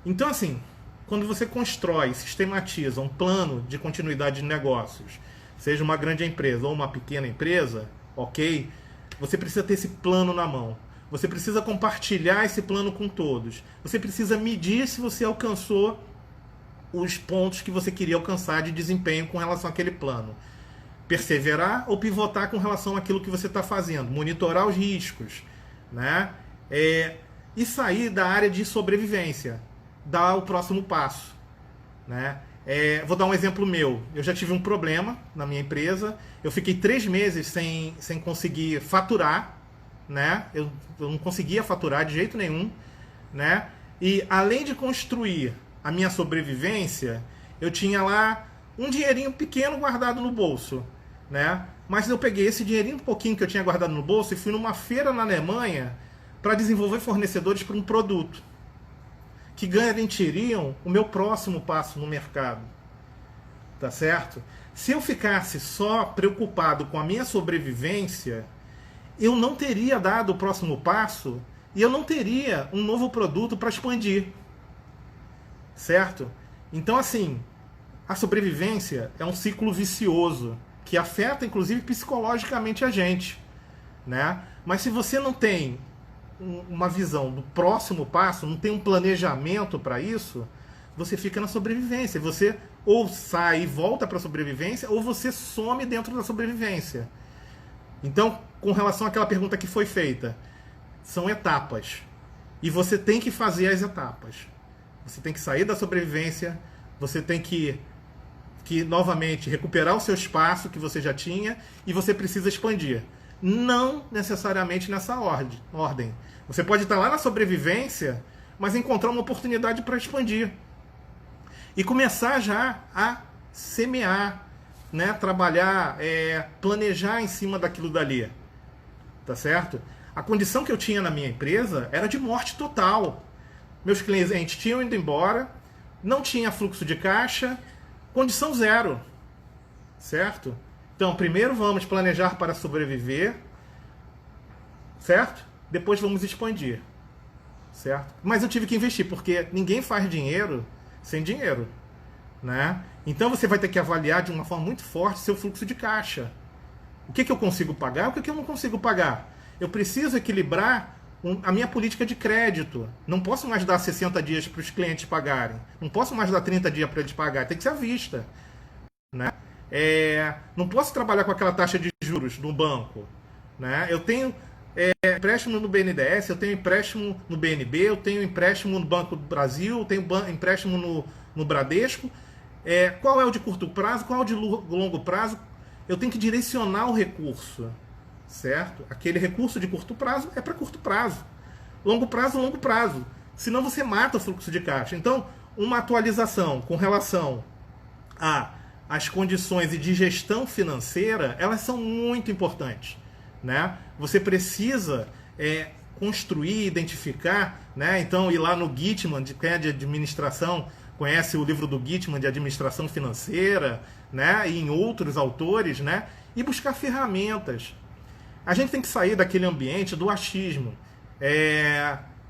Então, assim, quando você constrói, sistematiza um plano de continuidade de negócios, seja uma grande empresa ou uma pequena empresa, ok? Você precisa ter esse plano na mão. Você precisa compartilhar esse plano com todos. Você precisa medir se você alcançou os pontos que você queria alcançar de desempenho com relação àquele plano. Perseverar ou pivotar com relação àquilo que você está fazendo. Monitorar os riscos, né? E sair da área de sobrevivência. Dar o próximo passo, né? Vou dar um exemplo meu. Eu já tive um problema na minha empresa. Eu fiquei 3 meses sem conseguir faturar, né? Eu não conseguia faturar de jeito nenhum, né? E além de construir a minha sobrevivência, eu tinha lá um dinheirinho pequeno guardado no bolso, né? Mas eu peguei esse dinheirinho pouquinho que eu tinha guardado no bolso e fui numa feira na Alemanha para desenvolver fornecedores para um produto que garantiriam o meu próximo passo no mercado. tá certo? Se eu ficasse só preocupado com a minha sobrevivência, eu não teria dado o próximo passo e eu não teria um novo produto para expandir, certo? Então, assim, a sobrevivência é um ciclo vicioso que afeta, inclusive, psicologicamente a gente, né? Mas se você não tem uma visão do próximo passo, não tem um planejamento para isso, você fica na sobrevivência. Você ou sai e volta para a sobrevivência, ou você some dentro da sobrevivência. Então, com relação àquela pergunta que foi feita, são etapas. E você tem que fazer as etapas. Você tem que sair da sobrevivência, você tem que novamente recuperar o seu espaço que você já tinha e você precisa expandir. Não necessariamente nessa ordem. Você pode estar lá na sobrevivência, mas encontrar uma oportunidade para expandir. E começar já a semear, né? Trabalhar, planejar em cima daquilo dali. Tá certo? A condição que eu tinha na minha empresa era de morte total. Meus clientes tinham ido embora, não tinha fluxo de caixa, condição zero. Certo? Então, primeiro vamos planejar para sobreviver, certo? Depois vamos expandir, certo? Mas eu tive que investir, porque ninguém faz dinheiro sem dinheiro, né? Então você vai ter que avaliar de uma forma muito forte seu fluxo de caixa. O que eu consigo pagar, o que eu não consigo pagar. Eu preciso equilibrar a minha política de crédito. Não posso mais dar 60 dias para os clientes pagarem. Não posso mais dar 30 dias para eles pagarem. Tem que ser à vista, né? Não posso trabalhar com aquela taxa de juros no banco, né? Eu tenho empréstimo no BNDES, eu tenho empréstimo no BNB, eu tenho empréstimo no Banco do Brasil, eu tenho empréstimo no Bradesco. Qual é o de curto prazo, qual é o de longo prazo? Eu tenho que direcionar o recurso, certo? Aquele recurso de curto prazo é para curto prazo. Longo prazo. Senão você mata o fluxo de caixa. Então, uma atualização com relação às condições de gestão financeira, elas são muito importantes, né? Você precisa construir, identificar, né? Então, ir lá no Gitman, quem é de administração, conhece o livro do Gitman de administração financeira, né? E em outros autores, né? E buscar ferramentas. A gente tem que sair daquele ambiente do achismo.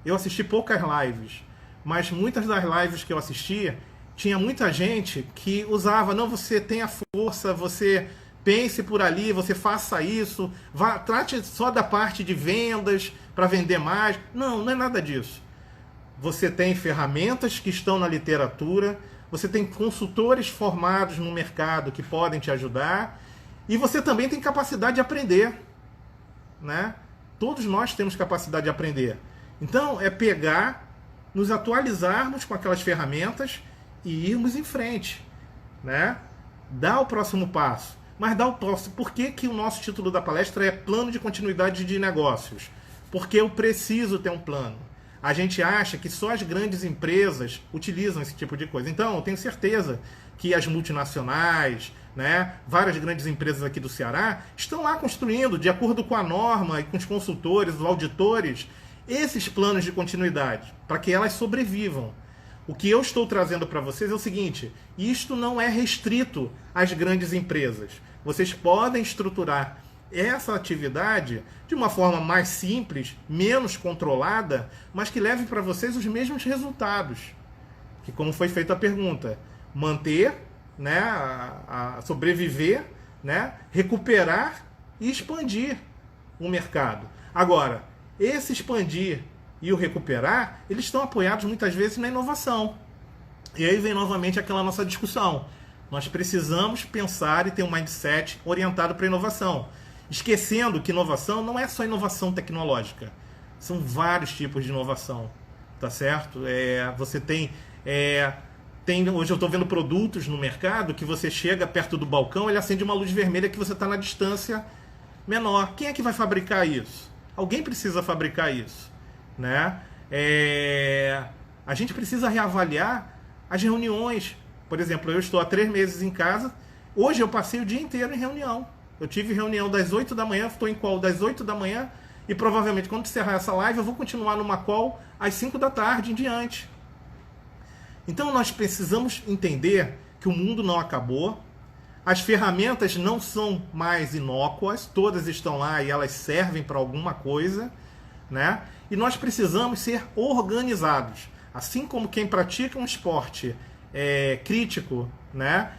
Eu assisti poucas lives, mas muitas das lives que eu assistia, tinha muita gente que usava, não, você tem a força, você pense por ali, você faça isso, trate só da parte de vendas para vender mais. Não, não é nada disso. Você tem ferramentas que estão na literatura, você tem consultores formados no mercado que podem te ajudar, e você também tem capacidade de aprender, né? Todos nós temos capacidade de aprender. Então, é pegar, nos atualizarmos com aquelas ferramentas e irmos em frente, né? Dar o próximo passo. Mas dar o próximo. Por que o nosso título da palestra é Plano de Continuidade de Negócios? Porque eu preciso ter um plano. A gente acha que só as grandes empresas utilizam esse tipo de coisa. Então, eu tenho certeza que as multinacionais, né, várias grandes empresas aqui do Ceará, estão lá construindo, de acordo com a norma e com os consultores, os auditores, esses planos de continuidade, para que elas sobrevivam. O que eu estou trazendo para vocês é o seguinte: isto não é restrito às grandes empresas. Vocês podem estruturar essa atividade de uma forma mais simples, menos controlada, mas que leve para vocês os mesmos resultados. Que, como foi feita a pergunta, manter, né, a sobreviver, né, recuperar e expandir o mercado. Agora, esse expandir e o recuperar, eles estão apoiados muitas vezes na inovação. E aí vem novamente aquela nossa discussão. Nós precisamos pensar e ter um mindset orientado para a inovação. Esquecendo que inovação não é só inovação tecnológica. São vários tipos de inovação. Tá certo? Você tem... Hoje eu estou vendo produtos no mercado que você chega perto do balcão, ele acende uma luz vermelha que você está na distância menor. Quem é que vai fabricar isso? Alguém precisa fabricar isso, né? A gente precisa reavaliar as reuniões. Por exemplo, eu estou há 3 meses em casa. Hoje eu passei o dia inteiro em reunião. Eu tive reunião das 8 da manhã, estou em call das 8 da manhã e provavelmente quando encerrar essa live eu vou continuar numa call às 5 da tarde em diante. Então nós precisamos entender que o mundo não acabou, as ferramentas não são mais inócuas, todas estão lá e elas servem para alguma coisa, né? E nós precisamos ser organizados. Assim como quem pratica um esporte crítico, né?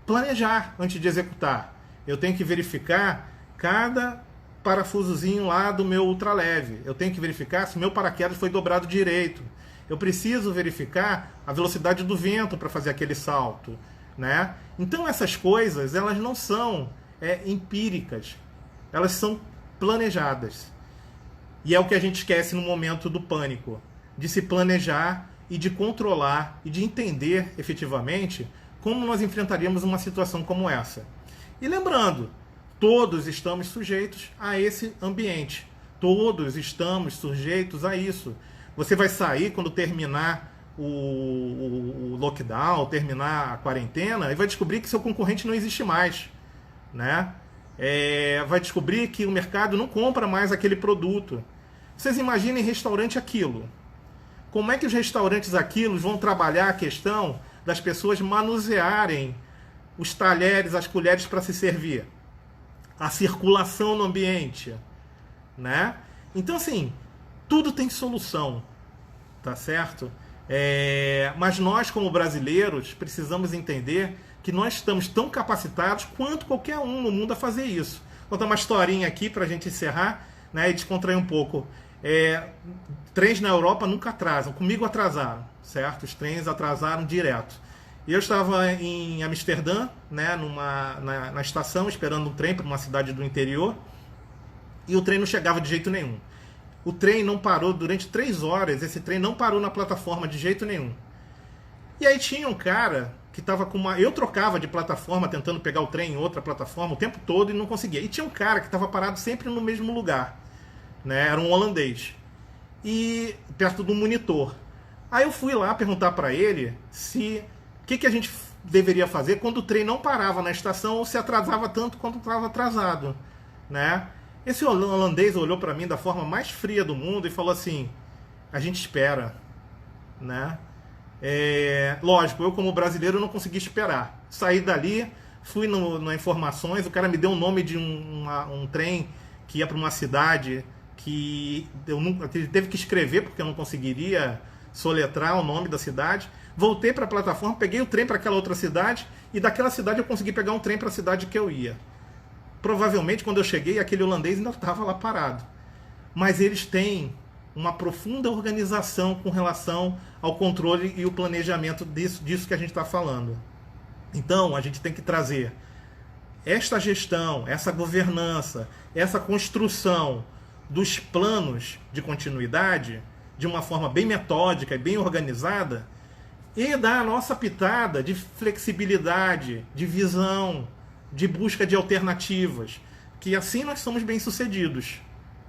Planejar antes de executar. Eu tenho que verificar cada parafusozinho lá do meu ultraleve. Eu tenho que verificar se o meu paraquedas foi dobrado direito. Eu preciso verificar a velocidade do vento para fazer aquele salto, né? Então essas coisas, elas não são empíricas, elas são planejadas. E é o que a gente esquece no momento do pânico, de se planejar e de controlar e de entender efetivamente como nós enfrentaríamos uma situação como essa. E lembrando, todos estamos sujeitos a esse ambiente, todos estamos sujeitos a isso. Você vai sair quando terminar o lockdown, terminar a quarentena, e vai descobrir que seu concorrente não existe mais, né? Vai descobrir que o mercado não compra mais aquele produto. Vocês imaginem restaurante Aquilo. Como é que os restaurantes Aquilo vão trabalhar a questão das pessoas manusearem os talheres, as colheres para se servir? A circulação no ambiente, né? Então, assim, tudo tem solução, tá certo? Mas nós, como brasileiros, precisamos entender que nós estamos tão capacitados quanto qualquer um no mundo a fazer isso. Vou contar uma historinha aqui para a gente encerrar, né, e descontrair um pouco. Trens na Europa nunca atrasam, comigo atrasaram, certo? Os trens atrasaram direto. E eu estava em Amsterdã, né, na estação, esperando um trem para uma cidade do interior, e o trem não chegava de jeito nenhum. O trem não parou durante 3 horas, esse trem não parou na plataforma de jeito nenhum. E aí tinha um cara que estava com uma... Eu trocava de plataforma, tentando pegar o trem em outra plataforma o tempo todo e não conseguia. E tinha um cara que estava parado sempre no mesmo lugar, né? Era um holandês. E perto do monitor. Aí eu fui lá perguntar para ele se... O que a gente deveria fazer quando o trem não parava na estação ou se atrasava tanto quanto estava atrasado, né? Esse holandês olhou para mim da forma mais fria do mundo e falou assim: a gente espera, né? Lógico, eu como brasileiro não consegui esperar. Saí dali, fui no Informações, o cara me deu o nome de um trem que ia para uma cidade que ele teve que escrever porque eu não conseguiria soletrar o nome da cidade. Voltei para a plataforma, peguei o trem para aquela outra cidade e daquela cidade eu consegui pegar um trem para a cidade que eu ia. Provavelmente, quando eu cheguei, aquele holandês ainda estava lá parado. Mas eles têm uma profunda organização com relação ao controle e o planejamento disso que a gente está falando. Então, a gente tem que trazer esta gestão, essa governança, essa construção dos planos de continuidade de uma forma bem metódica e bem organizada e dar a nossa pitada de flexibilidade, de visão, de busca de alternativas, que assim nós somos bem-sucedidos,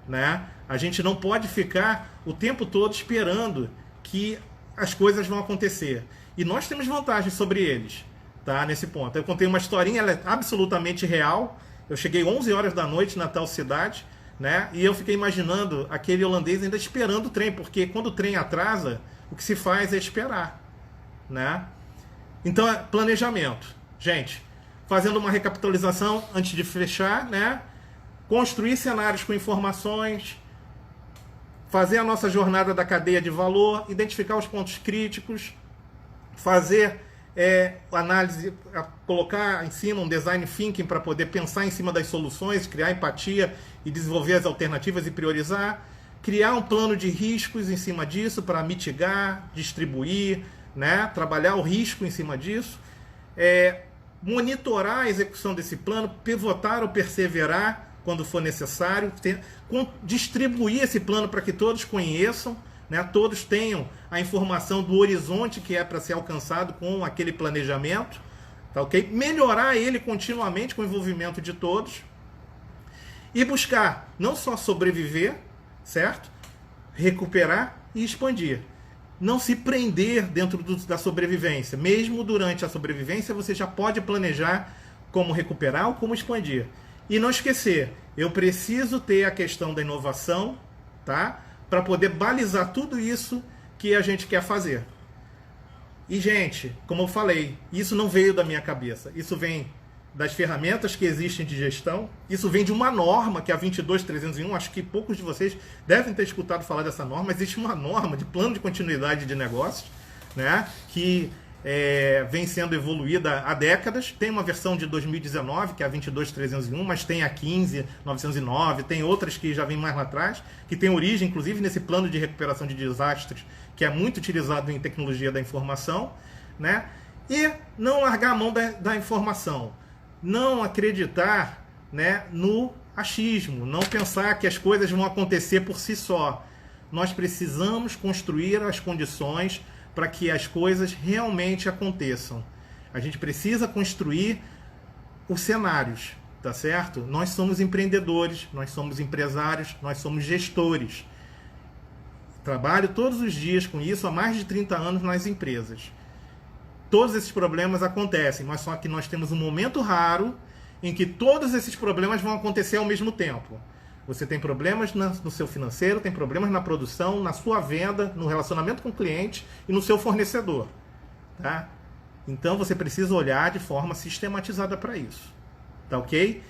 né? A gente não pode ficar o tempo todo esperando que as coisas vão acontecer. E nós temos vantagens sobre eles, tá? Nesse ponto. Eu contei uma historinha, ela é absolutamente real. Eu cheguei 11 horas da noite na tal cidade, né? E eu fiquei imaginando aquele holandês ainda esperando o trem, porque quando o trem atrasa, o que se faz é esperar, né? Então, planejamento. Gente, fazendo uma recapitalização antes de fechar, né? Construir cenários com informações, fazer a nossa jornada da cadeia de valor, identificar os pontos críticos, fazer análise, colocar em cima um design thinking para poder pensar em cima das soluções, criar empatia e desenvolver as alternativas e priorizar, criar um plano de riscos em cima disso para mitigar, distribuir, né? Trabalhar o risco em cima disso, monitorar a execução desse plano, pivotar ou perseverar quando for necessário, distribuir esse plano para que todos conheçam, né, todos tenham a informação do horizonte que é para ser alcançado com aquele planejamento, tá, ok? Melhorar ele continuamente com o envolvimento de todos e buscar não só sobreviver, certo? Recuperar e expandir. Não se prender dentro da sobrevivência. Mesmo durante a sobrevivência, você já pode planejar como recuperar ou como expandir. E não esquecer, eu preciso ter a questão da inovação, tá? Para poder balizar tudo isso que a gente quer fazer. E, gente, como eu falei, isso não veio da minha cabeça. Isso vem das ferramentas que existem de gestão. Isso vem de uma norma, que é a 22301. Acho que poucos de vocês devem ter escutado falar dessa norma. Existe uma norma de plano de continuidade de negócios, né, que vem sendo evoluída há décadas. Tem uma versão de 2019, que é a 22301, mas tem a 15909, tem outras que já vêm mais lá atrás, que tem origem, inclusive, nesse plano de recuperação de desastres, que é muito utilizado em tecnologia da informação, né? E não largar a mão da informação. Não acreditar, né, no achismo, não pensar que as coisas vão acontecer por si só. Nós precisamos construir as condições para que as coisas realmente aconteçam. A gente precisa construir os cenários, tá certo? Nós somos empreendedores, nós somos empresários, nós somos gestores. Trabalho todos os dias com isso há mais de 30 anos nas empresas. Todos esses problemas acontecem, mas só que nós temos um momento raro em que todos esses problemas vão acontecer ao mesmo tempo. Você tem problemas no seu financeiro, tem problemas na produção, na sua venda, no relacionamento com o cliente e no seu fornecedor. Tá? Então você precisa olhar de forma sistematizada para isso. Tá ok?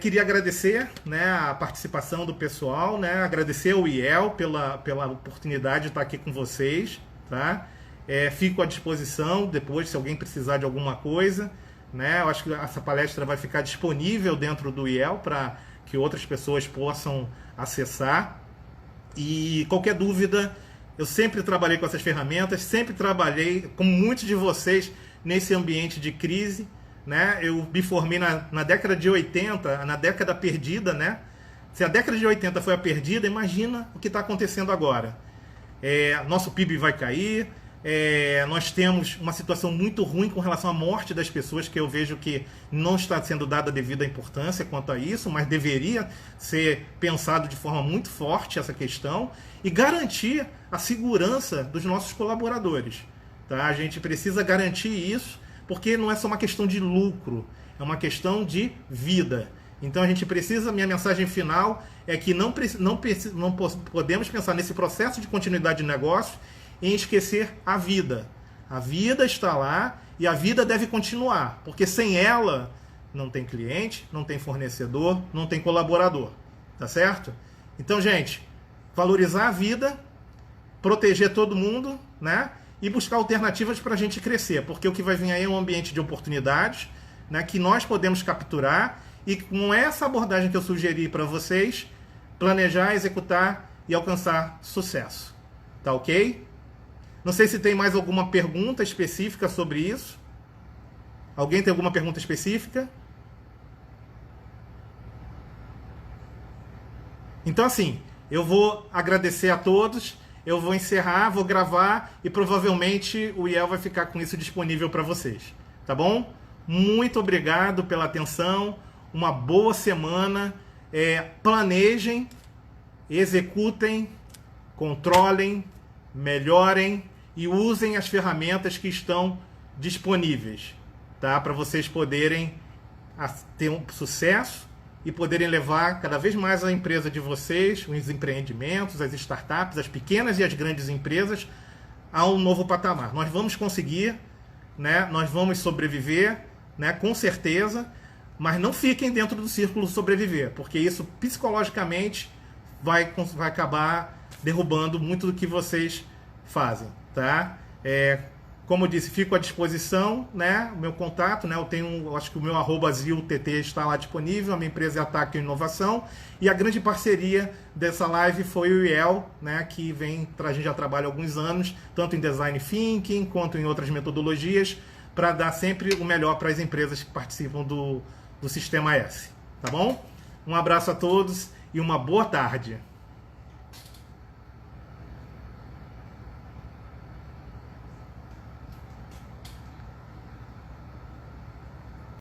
Queria agradecer, né, a participação do pessoal, né, agradecer ao IEL pela oportunidade de estar aqui com vocês. Tá? Fico à disposição depois se alguém precisar de alguma coisa. Né? Eu acho que essa palestra vai ficar disponível dentro do IEL para que outras pessoas possam acessar. E qualquer dúvida, eu sempre trabalhei com essas ferramentas, sempre trabalhei, como muitos de vocês, nesse ambiente de crise. Né? Eu me formei na década de 80, na década perdida. Né? Se a década de 80 foi a perdida, imagina o que está acontecendo agora. Nosso PIB vai cair, nós temos uma situação muito ruim com relação à morte das pessoas, que eu vejo que não está sendo dada devida importância quanto a isso, mas deveria ser pensado de forma muito forte essa questão e garantir a segurança dos nossos colaboradores. Tá? A gente precisa garantir isso, porque não é só uma questão de lucro, é uma questão de vida. Então a gente precisa, minha mensagem final é que não podemos pensar nesse processo de continuidade de negócio em esquecer a vida. A vida está lá e a vida deve continuar, porque sem ela não tem cliente, não tem fornecedor, não tem colaborador. Tá certo? Então, gente, valorizar a vida, proteger todo mundo, né? E buscar alternativas para a gente crescer, porque o que vai vir aí é um ambiente de oportunidades, né, que nós podemos capturar e com essa abordagem que eu sugeri para vocês, planejar, executar e alcançar sucesso. Tá ok? Não sei se tem mais alguma pergunta específica sobre isso. Alguém tem alguma pergunta específica? Então, assim, eu vou agradecer a todos, eu vou encerrar, vou gravar e provavelmente o IEL vai ficar com isso disponível para vocês. Tá bom? Muito obrigado pela atenção, uma boa semana. Planejem, executem, controlem, melhorem e usem as ferramentas que estão disponíveis, tá? Para vocês poderem ter um sucesso e poderem levar cada vez mais a empresa de vocês, os empreendimentos, as startups, as pequenas e as grandes empresas, a um novo patamar. Nós vamos conseguir, né? Nós vamos sobreviver, né? Com certeza, mas não fiquem dentro do círculo sobreviver, porque isso psicologicamente vai acabar derrubando muito do que vocês fazem, tá? Como eu disse, fico à disposição, né? O meu contato, né? Acho que o meu @ziltt está lá disponível. A minha empresa é Ataque Inovação e a grande parceria dessa live foi o IEL, né? Que a gente já trabalha há alguns anos, tanto em Design Thinking quanto em outras metodologias, para dar sempre o melhor para as empresas que participam do Sistema S, tá bom? Um abraço a todos e uma boa tarde.